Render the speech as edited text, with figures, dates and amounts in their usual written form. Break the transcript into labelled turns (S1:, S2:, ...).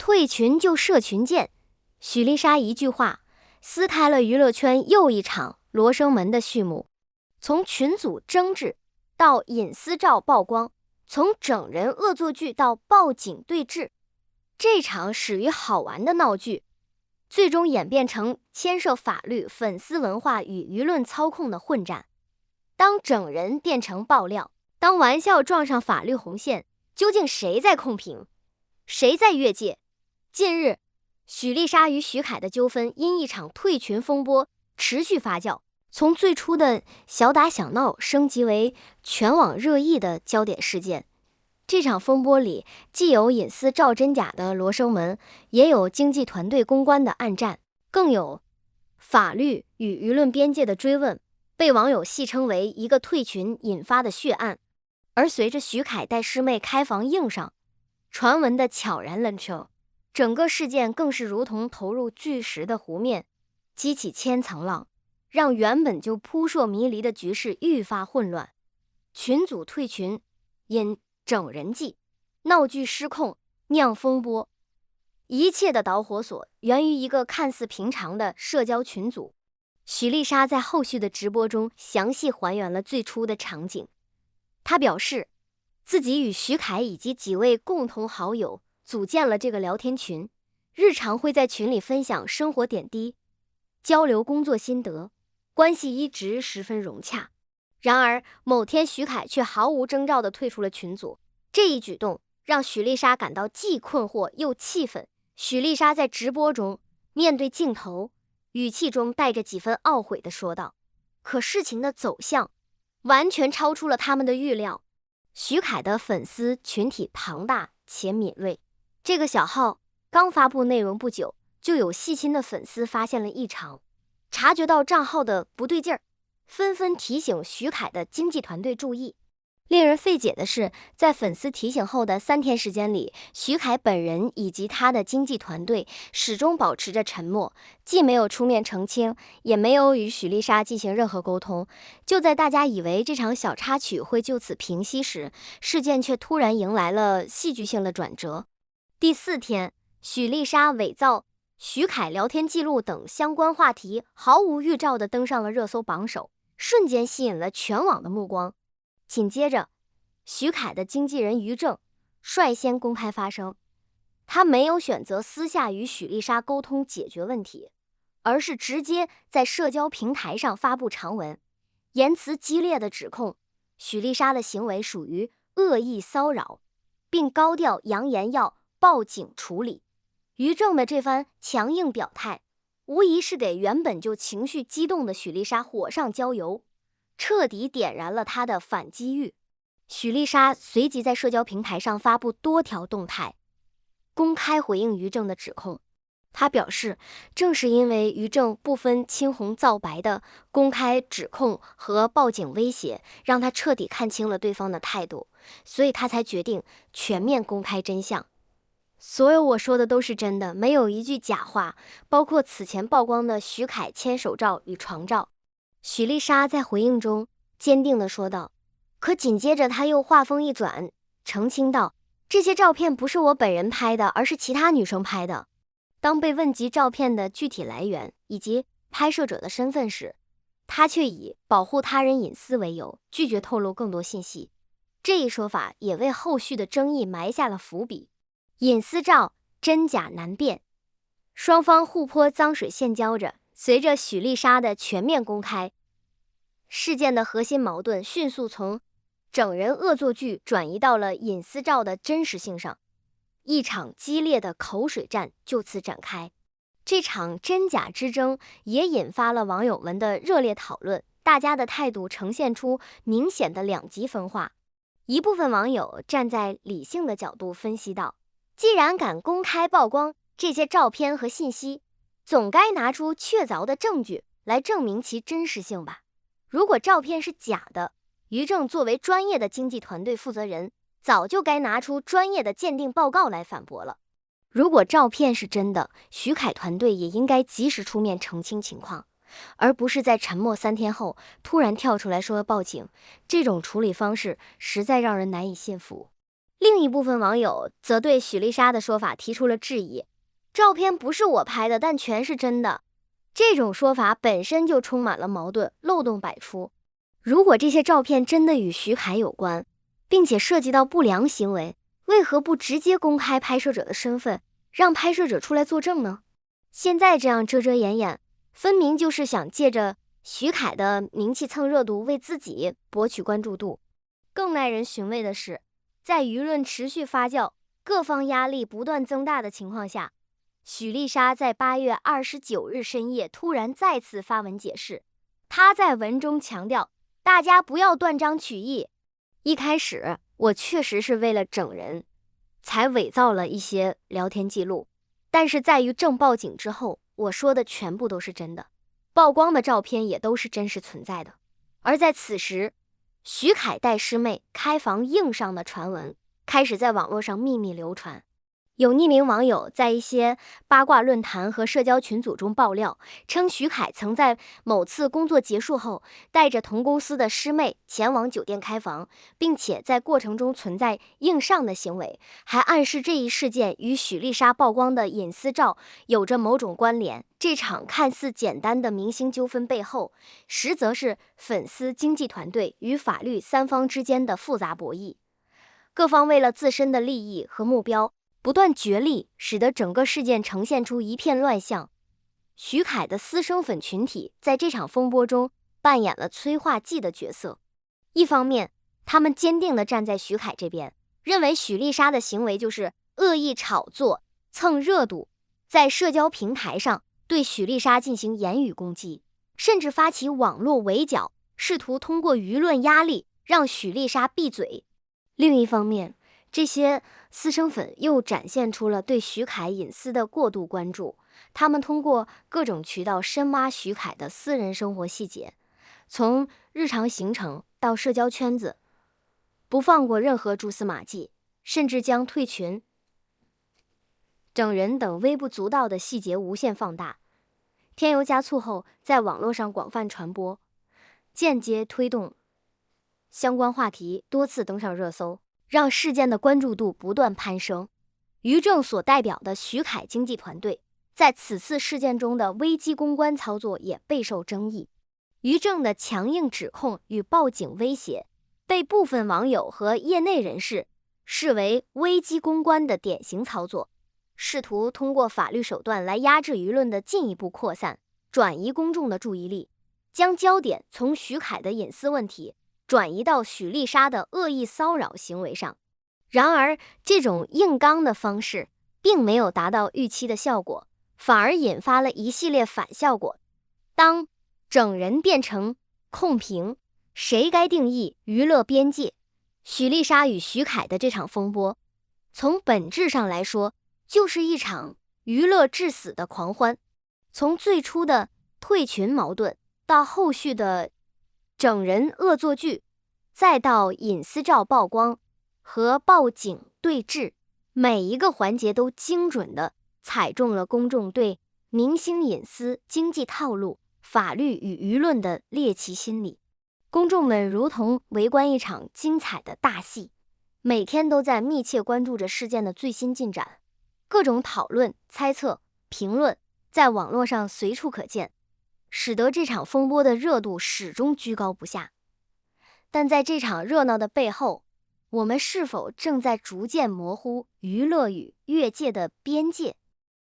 S1: 退群就射群箭，许丽莎一句话撕开了娱乐圈又一场罗生门的序幕。从群组争执到隐私照曝光，从整人恶作剧到报警对峙，这场始于好玩的闹剧，最终演变成牵涉法律、粉丝文化与舆论操控的混战。当整人变成爆料，当玩笑撞上法律红线，究竟谁在控评，谁在越界？近日，许丽莎与许凯的纠纷因一场退群风波持续发酵，从最初的小打小闹升级为全网热议的焦点事件。这场风波里，既有隐私照真假的罗生门，也有经纪团队公关的暗战，更有法律与舆论边界的追问，被网友戏称为一个退群引发的血案。而随着许凯带师妹开房硬上，传闻的悄然冷却，整个事件更是如同投入巨石的湖面，激起千层浪，让原本就扑朔迷离的局势愈发混乱。群组退群，引整人计，闹剧失控，酿风波。一切的导火索源于一个看似平常的社交群组。许丽莎在后续的直播中详细还原了最初的场景。她表示，自己与许凯以及几位共同好友组建了这个聊天群，日常会在群里分享生活点滴，交流工作心得，关系一直十分融洽。然而某天许凯却毫无征兆地退出了群组，这一举动让许丽莎感到既困惑又气愤。许丽莎在直播中面对镜头，语气中带着几分懊悔地说道，可事情的走向完全超出了他们的预料。许凯的粉丝群体庞大且敏锐，这个小号刚发布内容不久，就有细心的粉丝发现了异常，察觉到账号的不对劲儿，纷纷提醒许凯的经纪团队注意。令人费解的是，在粉丝提醒后的3天时间里，许凯本人以及他的经纪团队始终保持着沉默，既没有出面澄清，也没有与许丽莎进行任何沟通。就在大家以为这场小插曲会就此平息时，事件却突然迎来了戏剧性的转折。第4天，许丽莎伪造许凯聊天记录等相关话题毫无预兆地登上了热搜榜首，瞬间吸引了全网的目光。紧接着，许凯的经纪人于正率先公开发声，他没有选择私下与许丽莎沟通解决问题，而是直接在社交平台上发布长文，言辞激烈的指控许丽莎的行为属于恶意骚扰，并高调扬言要报警处理。于正的这番强硬表态，无疑是给原本就情绪激动的许丽莎火上浇油，彻底点燃了她的反击欲。许丽莎随即在社交平台上发布多条动态，公开回应于正的指控。她表示，正是因为于正不分青红皂白的公开指控和报警威胁，让她彻底看清了对方的态度，所以她才决定全面公开真相。所有我说的都是真的，没有一句假话，包括此前曝光的许凯牵手照与床照。许丽莎在回应中坚定地说道，可紧接着她又话锋一转，澄清道，这些照片不是我本人拍的，而是其他女生拍的。当被问及照片的具体来源以及拍摄者的身份时，她却以保护他人隐私为由，拒绝透露更多信息。这一说法也为后续的争议埋下了伏笔。隐私照真假难辨，双方互泼脏水现浇着。随着许丽莎的全面公开，事件的核心矛盾迅速从整人恶作剧转移到了隐私照的真实性上，一场激烈的口水战就此展开。这场真假之争也引发了网友们的热烈讨论，大家的态度呈现出明显的两极分化。一部分网友站在理性的角度分析道，既然敢公开曝光这些照片和信息，总该拿出确凿的证据来证明其真实性吧。如果照片是假的，于正作为专业的经纪团队负责人，早就该拿出专业的鉴定报告来反驳了。如果照片是真的，许凯团队也应该及时出面澄清情况，而不是在沉默3天后突然跳出来说要报警。这种处理方式实在让人难以信服。另一部分网友则对许丽莎的说法提出了质疑，照片不是我拍的，但全是真的。这种说法本身就充满了矛盾，漏洞百出。如果这些照片真的与徐凯有关，并且涉及到不良行为，为何不直接公开拍摄者的身份，让拍摄者出来作证呢？现在这样遮遮掩掩，分明就是想借着徐凯的名气蹭热度，为自己博取关注度。更耐人寻味的是，在舆论持续发酵、各方压力不断增大的情况下，许丽莎在8月29日深夜突然再次发文解释。她在文中强调，大家不要断章取义。一开始我确实是为了整人，才伪造了一些聊天记录，但是在于正报警之后，我说的全部都是真的，曝光的照片也都是真实存在的。而在此时，徐凯带师妹开房硬上的传闻开始在网络上秘密流传。有匿名网友在一些八卦论坛和社交群组中爆料，称徐凯曾在某次工作结束后，带着同公司的师妹前往酒店开房，并且在过程中存在硬上的行为，还暗示这一事件与许丽莎曝光的隐私照有着某种关联。这场看似简单的明星纠纷背后，实则是粉丝、经纪团队与法律三方之间的复杂博弈。各方为了自身的利益和目标不断角力，使得整个事件呈现出一片乱象。徐凯的私生粉群体在这场风波中扮演了催化剂的角色。一方面，他们坚定地站在徐凯这边，认为许丽莎的行为就是恶意炒作、蹭热度，在社交平台上对许丽莎进行言语攻击，甚至发起网络围剿，试图通过舆论压力让许丽莎闭嘴。另一方面，这些私生粉又展现出了对徐凯隐私的过度关注，他们通过各种渠道深挖徐凯的私人生活细节，从日常行程到社交圈子，不放过任何蛛丝马迹，甚至将退群、整人等微不足道的细节无限放大，添油加醋后在网络上广泛传播，间接推动相关话题多次登上热搜，让事件的关注度不断攀升。于正所代表的徐凯经纪团队在此次事件中的危机公关操作也备受争议。于正的强硬指控与报警威胁，被部分网友和业内人士视为危机公关的典型操作，试图通过法律手段来压制舆论的进一步扩散，转移公众的注意力，将焦点从徐凯的隐私问题转移到许丽莎的恶意骚扰行为上。然而，这种硬刚的方式并没有达到预期的效果，反而引发了一系列反效果。当整人变成控评，谁该定义娱乐边界？许丽莎与徐凯的这场风波，从本质上来说，就是一场娱乐至死的狂欢。从最初的退群矛盾，到后续的整人恶作剧，再到隐私照曝光和报警对峙，每一个环节都精准地踩中了公众对明星隐私、经济套路、法律与舆论的猎奇心理。公众们如同围观一场精彩的大戏，每天都在密切关注着事件的最新进展，各种讨论、猜测、评论在网络上随处可见，使得这场风波的热度始终居高不下。但在这场热闹的背后，我们是否正在逐渐模糊娱乐与越界的边界？